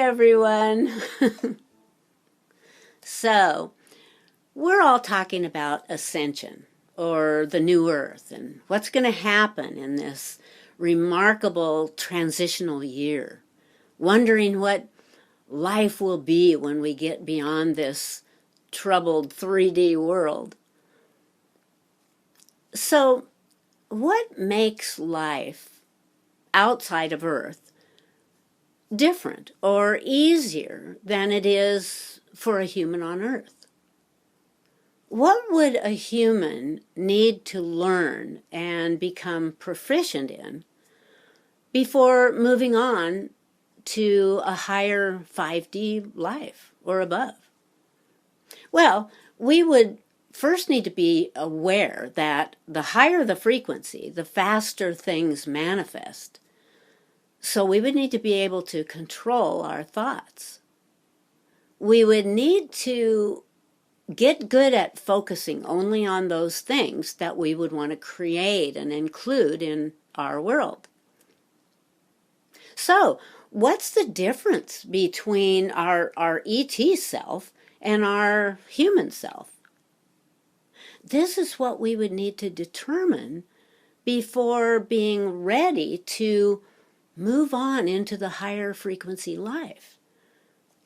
everyone. So, we're all talking about ascension or the new earth and what's going to happen in this remarkable transitional year. Wondering what life will be when we get beyond this troubled 3D world. So, what makes life outside of Earth different or easier than it is for a human on Earth? What would a human need to learn and become proficient in before moving on to a higher 5D life or above? Well, we would first need to be aware that the higher the frequency, the faster things manifest. So we would need to be able to control our thoughts. We would need to get good at focusing only on those things that we would want to create and include in our world. So, what's the difference between our ET self and our human self? This is what we would need to determine before being ready to move on into the higher frequency life.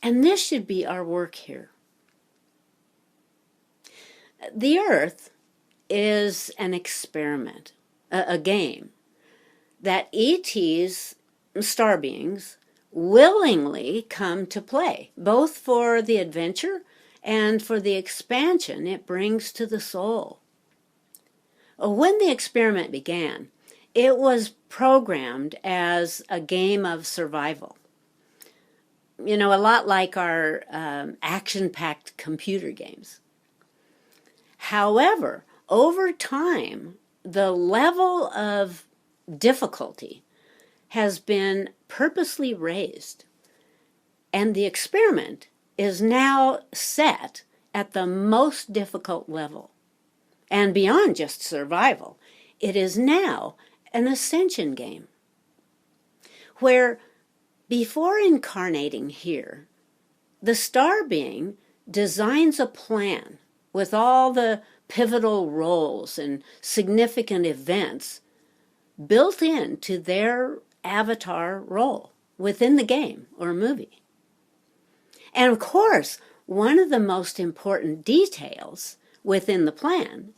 And this should be our work here. The Earth is an experiment, a game, that ETs, star beings, willingly come to play, both for the adventure and for the expansion it brings to the soul. When the experiment began, it was programmed as a game of survival. You know, a lot like our action-packed computer games. However, over time, the level of difficulty has been purposely raised, and the experiment is now set at the most difficult level. And beyond just survival, it is now an ascension game, where before incarnating here, the star being designs a plan with all the pivotal roles and significant events built into their avatar role within the game or movie. And of course, one of the most important details within the plan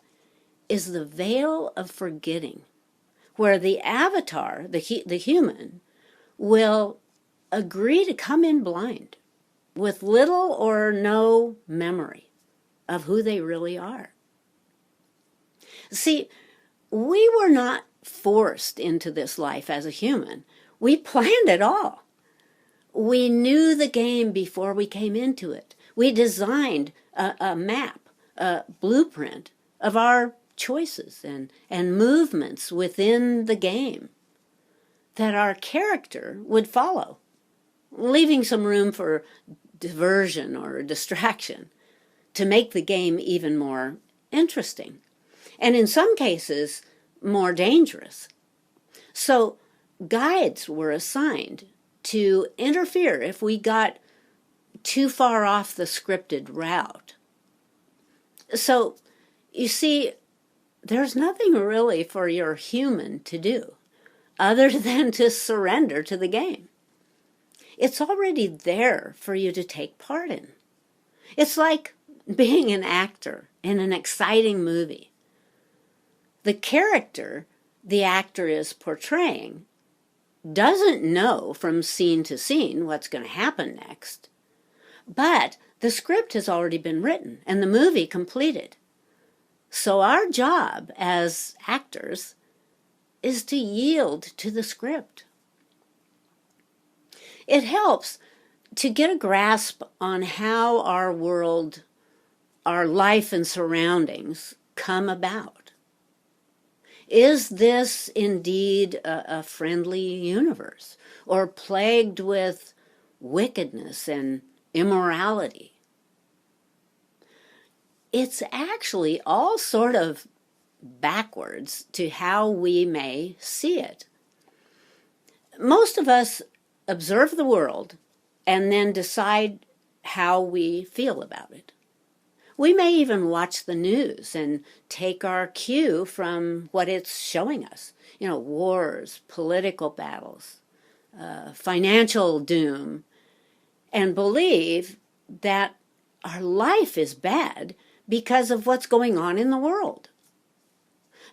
is the veil of forgetting, where the avatar, the human, will agree to come in blind with little or no memory of who they really are. See, we were not forced into this life as a human. We planned it all. We knew the game before we came into it. We designed a map, a blueprint of our choices and movements within the game that our character would follow, leaving some room for diversion or distraction to make the game even more interesting, and in some cases, more dangerous. So guides were assigned to interfere if we got too far off the scripted route. So, you see, there's nothing really for your human to do other than to surrender to the game. It's already there for you to take part in. It's like being an actor in an exciting movie. The character the actor is portraying doesn't know from scene to scene what's going to happen next, but the script has already been written and the movie completed. So our job as actors is to yield to the script. It helps to get a grasp on how our world, our life and surroundings come about. Is this indeed a friendly universe, or plagued with wickedness and immorality? It's actually all sort of backwards to how we may see it. Most of us observe the world and then decide how we feel about it. We may even watch the news and take our cue from what it's showing us. Wars, political battles, financial doom, and believe that our life is bad because of what's going on in the world.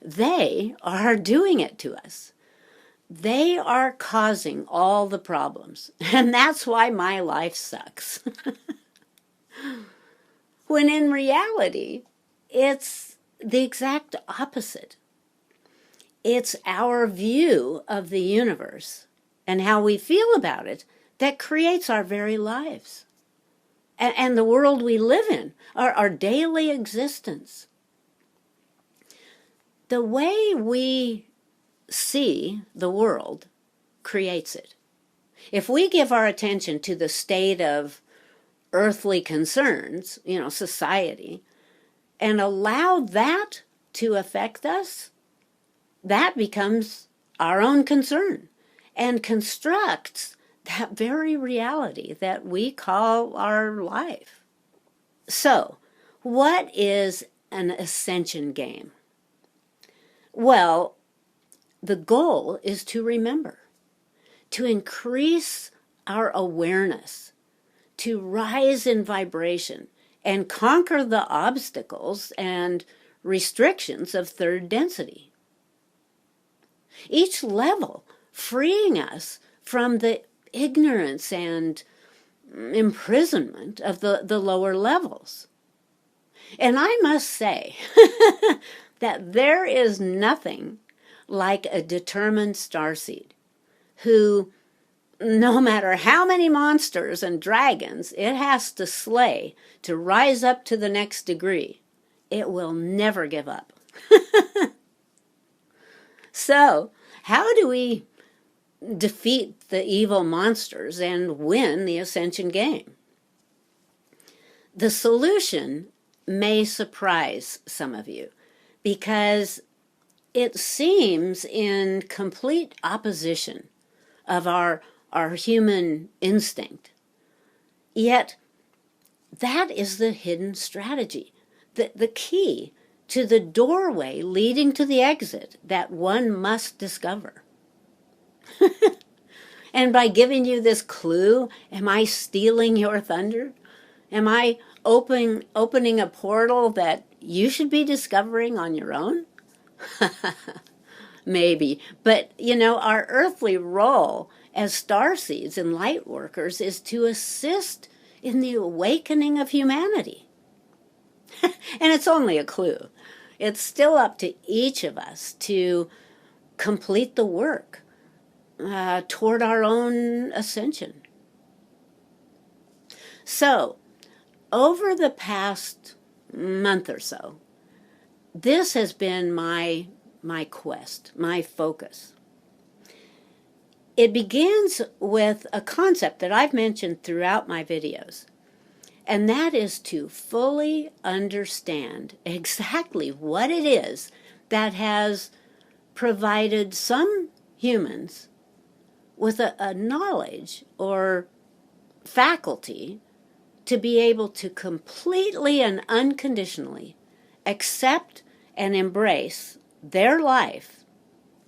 They are doing it to us. They are causing all the problems, and that's why my life sucks. When in reality, it's the exact opposite. It's our view of the universe and how we feel about it that creates our very lives and the world we live in, our daily existence. The way we see the world creates it. If we give our attention to the state of earthly concerns, society, and allow that to affect us, that becomes our own concern and constructs that very reality that we call our life. So, what is an ascension game? Well, the goal is to remember, to increase our awareness, to rise in vibration and conquer the obstacles and restrictions of third density. Each level freeing us from the ignorance and imprisonment of the lower levels. And I must say that there is nothing like a determined starseed who, no matter how many monsters and dragons it has to slay to rise up to the next degree, it will never give up. So, how do we defeat the evil monsters and win the ascension game? The solution may surprise some of you because it seems in complete opposition of our human instinct. Yet, that is the hidden strategy, the key to the doorway leading to the exit that one must discover. And by giving you this clue, am I stealing your thunder? Am I opening a portal that you should be discovering on your own? Maybe. But, our earthly role as starseeds and light workers is to assist in the awakening of humanity. And it's only a clue. It's still up to each of us to complete the work toward our own ascension. So, over the past month or so, this has been my quest, my focus. It begins with a concept that I've mentioned throughout my videos, and that is to fully understand exactly what it is that has provided some humans with a knowledge or faculty to be able to completely and unconditionally accept and embrace their life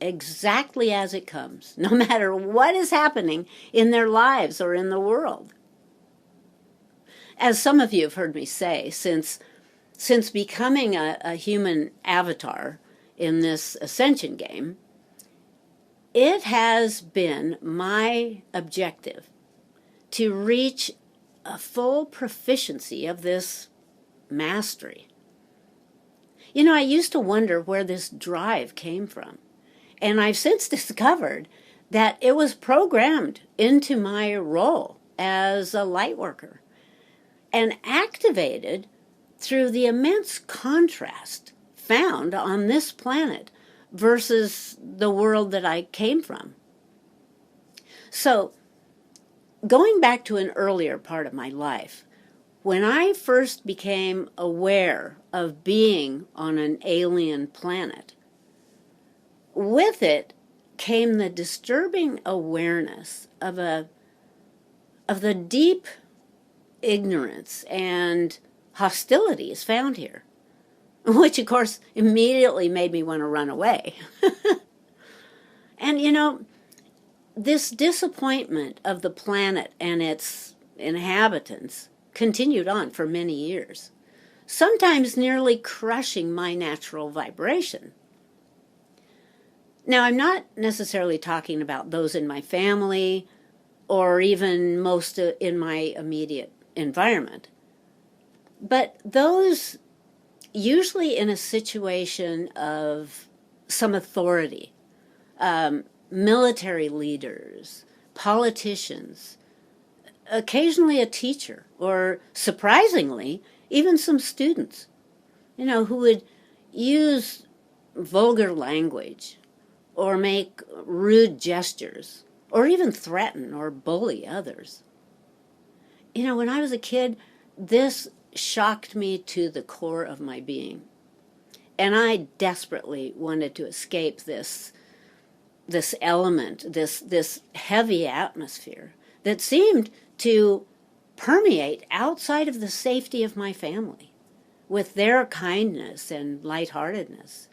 exactly as it comes, no matter what is happening in their lives or in the world. As some of you have heard me say, since becoming a human avatar in this ascension game, it has been my objective to reach a full proficiency of this mastery. I used to wonder where this drive came from, and I've since discovered that it was programmed into my role as a light worker and activated through the immense contrast found on this planet versus the world that I came from. So, going back to an earlier part of my life, when I first became aware of being on an alien planet, with it came the disturbing awareness of a of the deep ignorance and hostilities found here, which of course immediately made me want to run away. And this disappointment of the planet and its inhabitants continued on for many years, sometimes nearly crushing my natural vibration. Now, I'm not necessarily talking about those in my family or even most in my immediate environment, but those usually in a situation of some authority, military leaders, politicians, occasionally a teacher, or surprisingly, even some students, who would use vulgar language or make rude gestures or even threaten or bully others. When I was a kid, this shocked me to the core of my being. And I desperately wanted to escape this element, this heavy atmosphere that seemed to permeate outside of the safety of my family with their kindness and lightheartedness.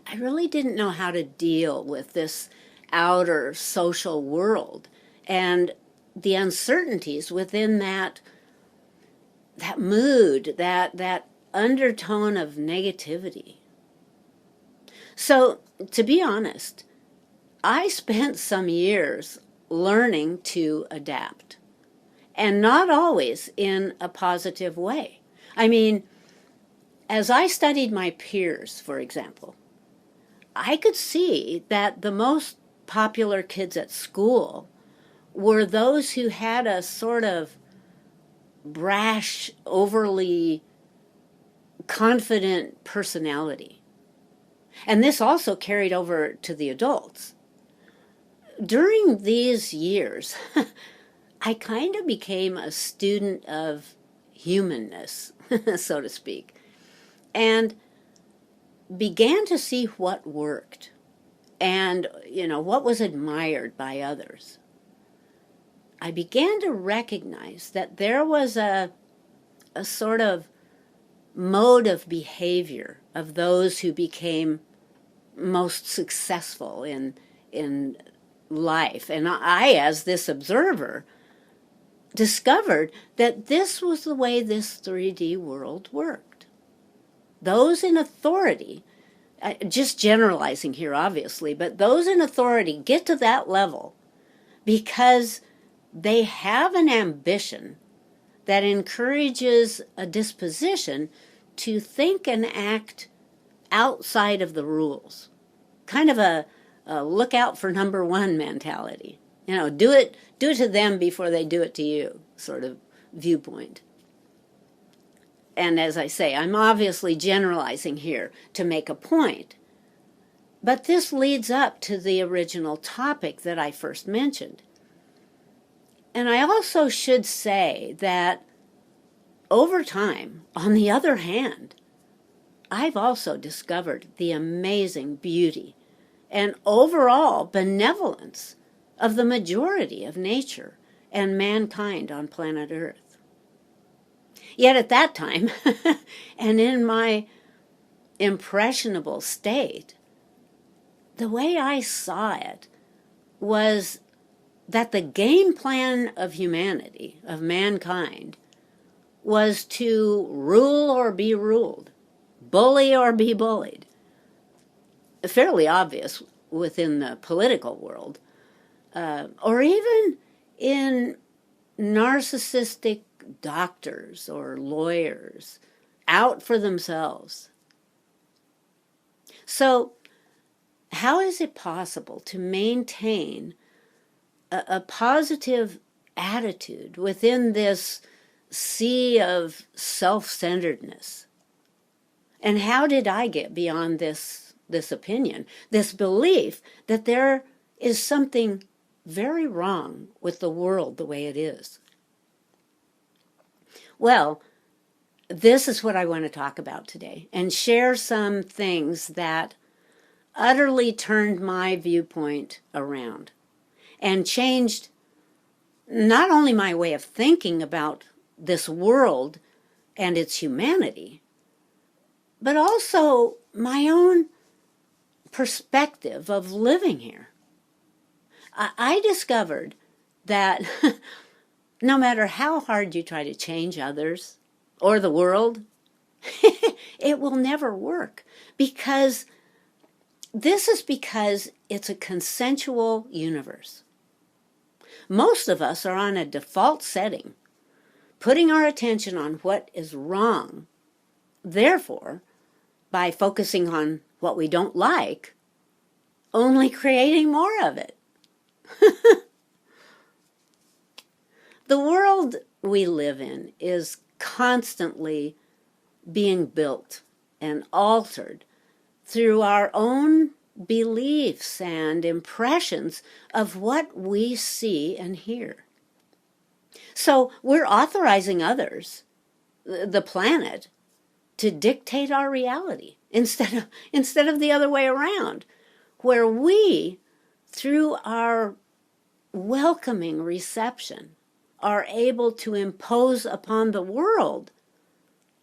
I really didn't know how to deal with this outer social world and the uncertainties within that mood, that undertone of negativity. So, to be honest, I spent some years learning to adapt, and not always in a positive way. I mean, as I studied my peers, for example, I could see that the most popular kids at school were those who had a sort of brash, overly confident personality. And this also carried over to the adults. During these years, I kind of became a student of humanness, so to speak, and began to see what worked and, what was admired by others. I began to recognize that there was a sort of mode of behavior of those who became most successful in life. And I, as this observer, discovered that this was the way this 3D world worked. Those in authority, just generalizing here obviously, but those in authority get to that level because they have an ambition that encourages a disposition to think and act outside of the rules. Kind of a look out for number one mentality. Do it to them before they do it to you sort of viewpoint. And as I say, I'm obviously generalizing here to make a point. But this leads up to the original topic that I first mentioned. And I also should say that over time, on the other hand, I've also discovered the amazing beauty and overall benevolence of the majority of nature and mankind on planet Earth. Yet at that time, and in my impressionable state, the way I saw it was that the game plan of humanity, of mankind, was to rule or be ruled, bully or be bullied. Fairly obvious within the political world, or even in narcissistic doctors or lawyers out for themselves. So, how is it possible to maintain a positive attitude within this sea of self-centeredness? And how did I get beyond this opinion, this belief that there is something very wrong with the world the way it is? Well, this is what I want to talk about today and share some things that utterly turned my viewpoint around and changed not only my way of thinking about this world and its humanity, but also my own perspective of living here. I discovered that no matter how hard you try to change others or the world, it will never work, because it's a consensual universe. Most of us are on a default setting, putting our attention on what is wrong. Therefore, by focusing on what we don't like, only creating more of it. The world we live in is constantly being built and altered through our own beliefs and impressions of what we see and hear. So we're authorizing others, the planet, to dictate our reality instead of the other way around, where we, through our welcoming reception, are able to impose upon the world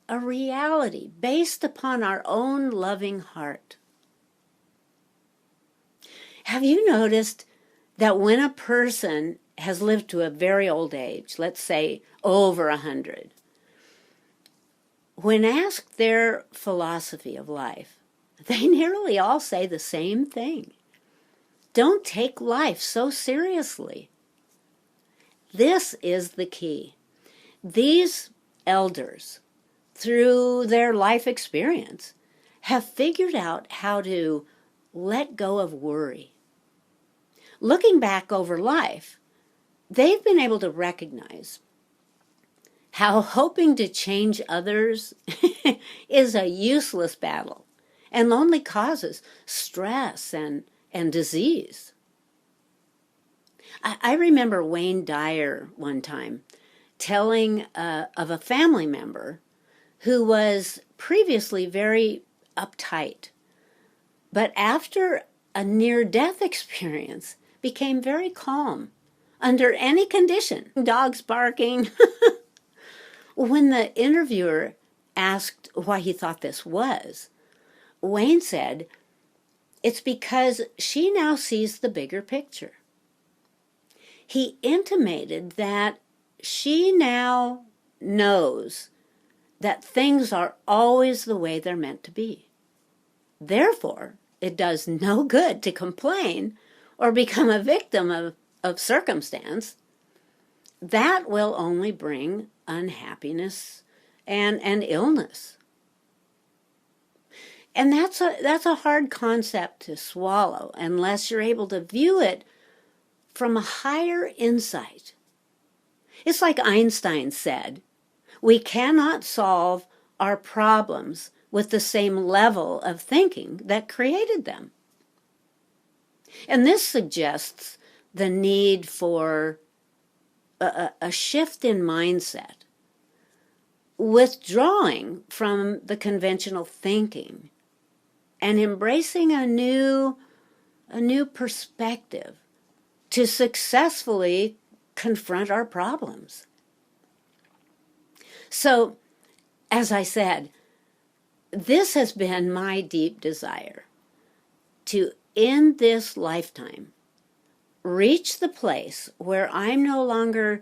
a reality based upon our own loving heart. Have you noticed that when a person has lived to a very old age, let's say over 100, when asked their philosophy of life, they nearly all say the same thing. Don't take life so seriously. This is the key. These elders, through their life experience, have figured out how to let go of worry. Looking back over life, they've been able to recognize how hoping to change others is a useless battle and only causes stress and disease. I remember Wayne Dyer one time telling of a family member who was previously very uptight, but after a near-death experience became very calm under any condition, dogs barking. When the interviewer asked why he thought this was, Wayne said, "It's because she now sees the bigger picture." He intimated that she now knows that things are always the way they're meant to be. Therefore, it does no good to complain or become a victim of circumstance. That will only bring unhappiness and illness. And that's a hard concept to swallow unless you're able to view it from a higher insight. It's like Einstein said, we cannot solve our problems with the same level of thinking that created them. And this suggests the need for a shift in mindset, withdrawing from the conventional thinking and embracing a new perspective to successfully confront our problems. So, as I said, this has been my deep desire to, in this lifetime, reach the place where I'm no longer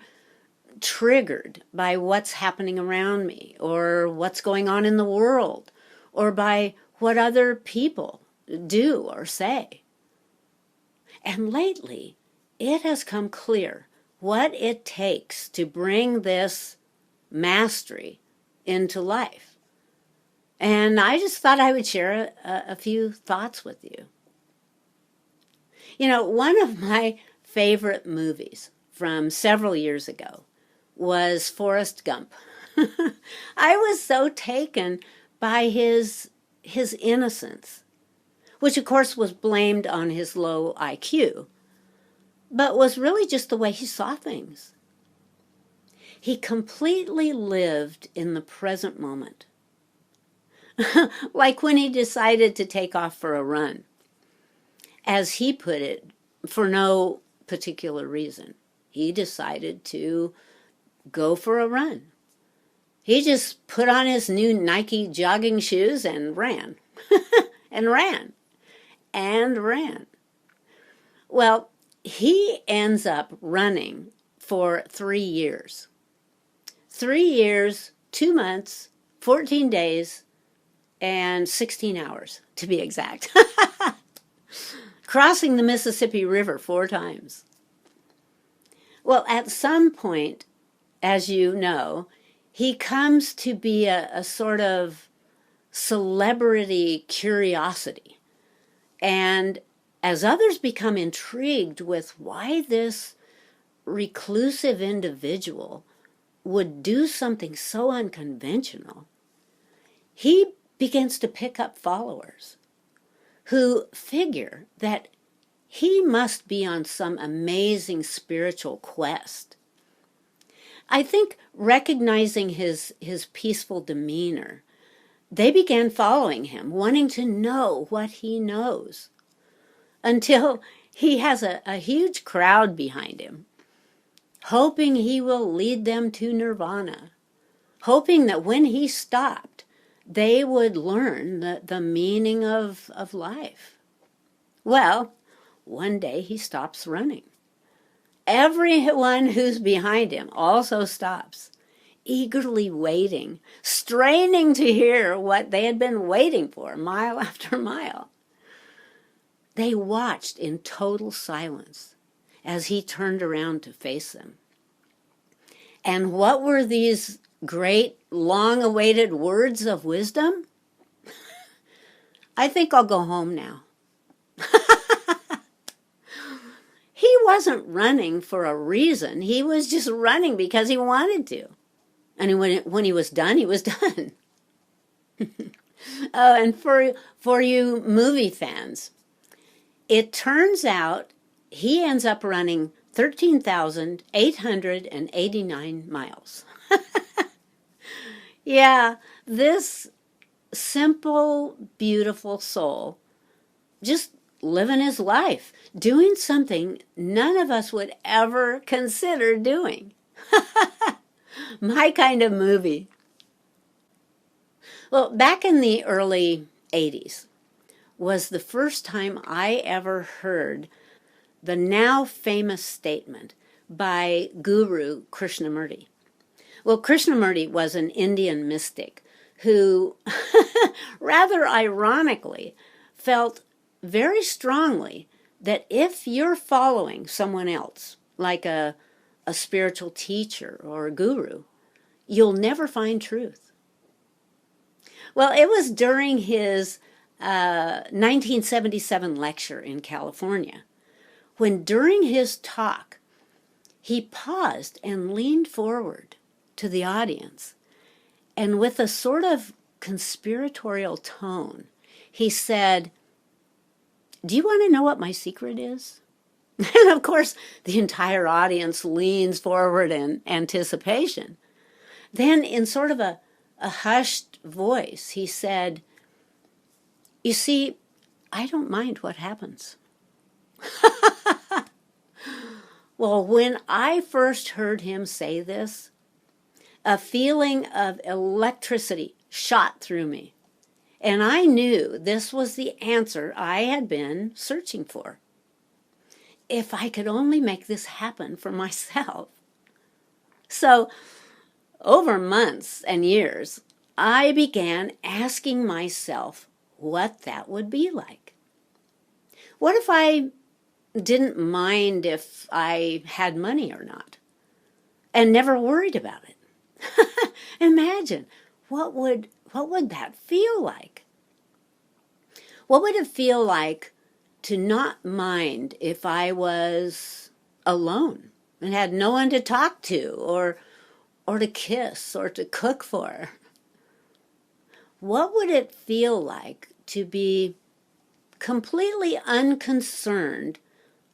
triggered by what's happening around me or what's going on in the world or by what other people do or say. And lately, it has come clear what it takes to bring this mastery into life. And I just thought I would share a few thoughts with you. You know, one of my favorite movies from several years ago was Forrest Gump. I was so taken by his innocence, which of course was blamed on his low IQ, but was really just the way he saw things. He completely lived in the present moment. Like when he decided to take off for a run. As he put it, for no particular reason. he decided to go for a run. He just put on his new Nike jogging shoes and ran, and ran, and ran. Well, he ends up running for 3 years. 3 years, 2 months, 14 days, and 16 hours, to be exact. Crossing the Mississippi River 4 times. Well, at some point, as you know, he comes to be a sort of celebrity curiosity. And as others become intrigued with why this reclusive individual would do something so unconventional, he begins to pick up followers who figure that he must be on some amazing spiritual quest. I think recognizing his peaceful demeanor, they began following him, wanting to know what he knows, until he has a huge crowd behind him, hoping he will lead them to nirvana, hoping that when he stopped, they would learn the meaning of life. Well, one day he stops running. Everyone who's behind him also stops, eagerly waiting, straining to hear what they had been waiting for mile after mile. They watched in total silence as he turned around to face them. And what were these great, long-awaited words of wisdom? I think I'll go home now. He wasn't running for a reason. He was just running because he wanted to. And when he was done, he was done. Oh, and for you movie fans, it turns out he ends up running 13,889 miles. Yeah, this simple, beautiful soul just living his life, doing something none of us would ever consider doing. My kind of movie. Well, back in the early 80s was the first time I ever heard the now famous statement by Guru Krishnamurti. Well, Krishnamurti was an Indian mystic who, rather ironically, felt very strongly that if you're following someone else, like a spiritual teacher or a guru, you'll never find truth. Well, it was during his 1977 lecture in California when during his talk he paused and leaned forward to the audience, and with a sort of conspiratorial tone, he said, "Do you want to know what my secret is?" And of course, the entire audience leans forward in anticipation. Then, in sort of a hushed voice, he said, "You see, I don't mind what happens." Well, when I first heard him say this, a feeling of electricity shot through me. And I knew this was the answer I had been searching for. If I could only make this happen for myself. So, over months and years, I began asking myself what that would be like. What if I didn't mind if I had money or not, and never worried about it? Imagine, what would that feel like? What would it feel like to not mind if I was alone and had no one to talk to or to kiss or to cook for? What would it feel like to be completely unconcerned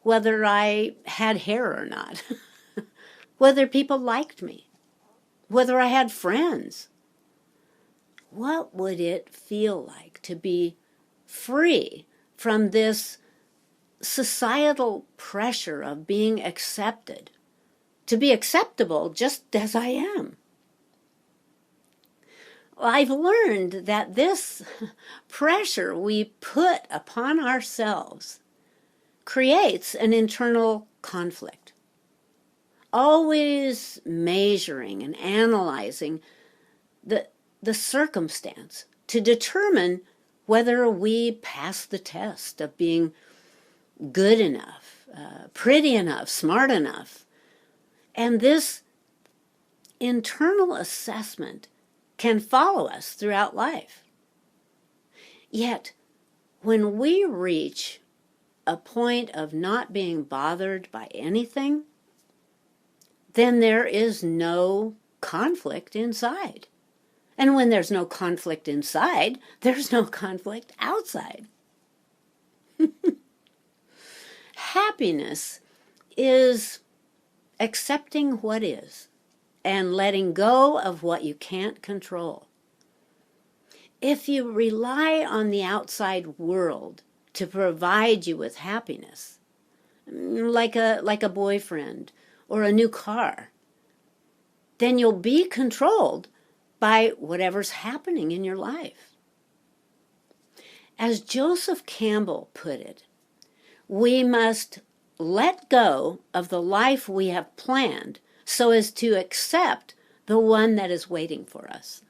whether I had hair or not, whether people liked me, whether I had friends? What would it feel like to be free from this societal pressure of being accepted to be acceptable just as I am. Well, I've learned that this pressure we put upon ourselves creates an internal conflict, always measuring and analyzing the circumstance to determine whether we pass the test of being good enough, pretty enough, smart enough. And this internal assessment can follow us throughout life. Yet, when we reach a point of not being bothered by anything, then there is no conflict inside. And when there's no conflict inside, there's no conflict outside. Happiness is accepting what is and letting go of what you can't control. If you rely on the outside world to provide you with happiness, like a boyfriend or a new car, then you'll be controlled by whatever's happening in your life. As Joseph Campbell put it, we must let go of the life we have planned so as to accept the one that is waiting for us.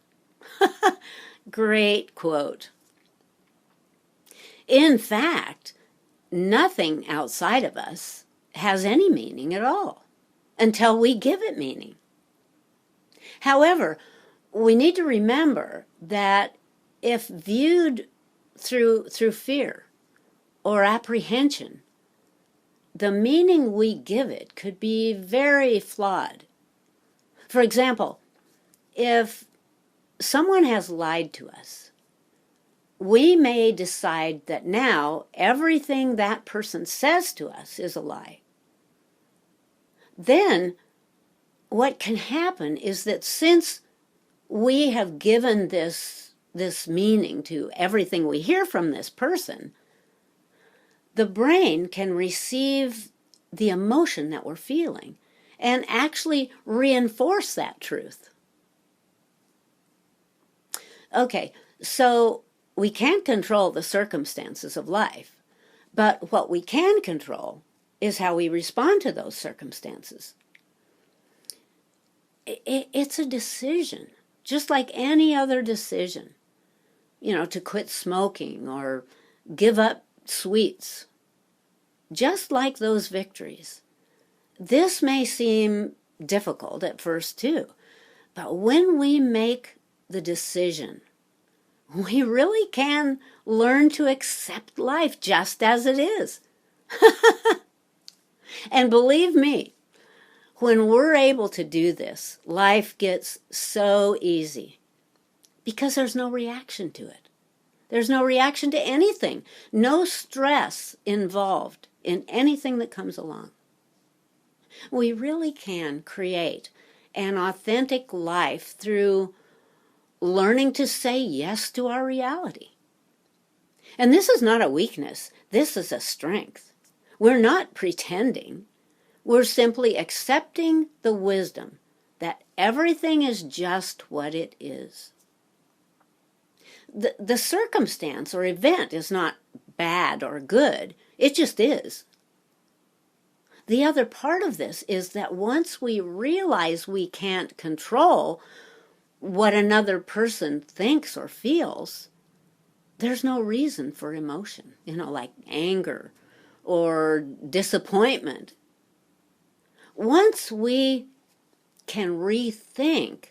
Great quote. In fact, nothing outside of us has any meaning at all until we give it meaning. However, we need to remember that if viewed through fear or apprehension, the meaning we give it could be very flawed. For example, if someone has lied to us, we may decide that now everything that person says to us is a lie. Then what can happen is that since we have given this meaning to everything we hear from this person, the brain can receive the emotion that we're feeling and actually reinforce that truth. Okay, so we can't control the circumstances of life, but what we can control is how we respond to those circumstances. It's a decision, just like any other decision, to quit smoking or give up sweets. Just like those victories. This may seem difficult at first too, but when we make the decision, we really can learn to accept life just as it is. And believe me, when we're able to do this, life gets so easy because there's no reaction to it. There's no reaction to anything, no stress involved in anything that comes along. We really can create an authentic life through learning to say yes to our reality. And this is not a weakness, this is a strength. We're not pretending. We're simply accepting the wisdom that everything is just what it is. The circumstance or event is not bad or good. It just is. The other part of this is that once we realize we can't control what another person thinks or feels, there's no reason for emotion, like anger or disappointment. Once we can rethink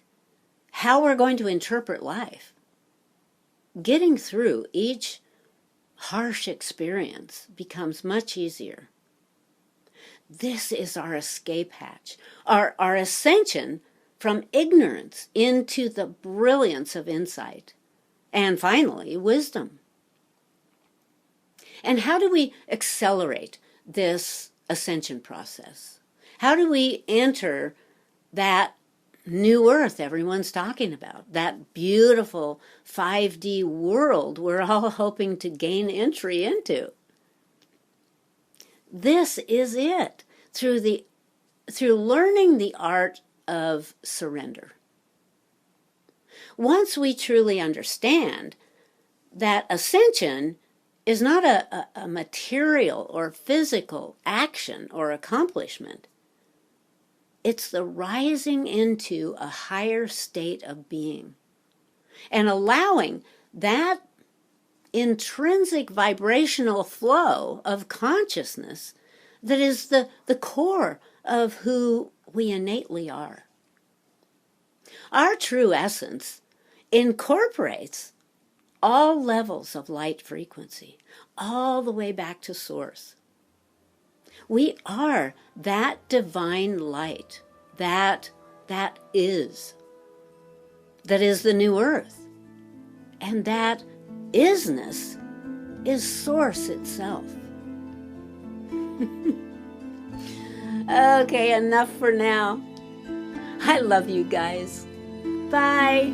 how we're going to interpret life, getting through each harsh experience becomes much easier. This is our escape hatch, our ascension from ignorance into the brilliance of insight, and finally, wisdom. And how do we accelerate this ascension process? How do we enter that new earth everyone's talking about, that beautiful 5D world we're all hoping to gain entry into? This is it, through through learning the art of surrender. Once we truly understand that ascension is not a material or physical action or accomplishment, it's the rising into a higher state of being and allowing that intrinsic vibrational flow of consciousness that is the core of who we innately are. Our true essence incorporates all levels of light frequency, all the way back to source. We are that divine light that is the new earth. And that isness is source itself. Okay, enough for now. I love you guys. Bye.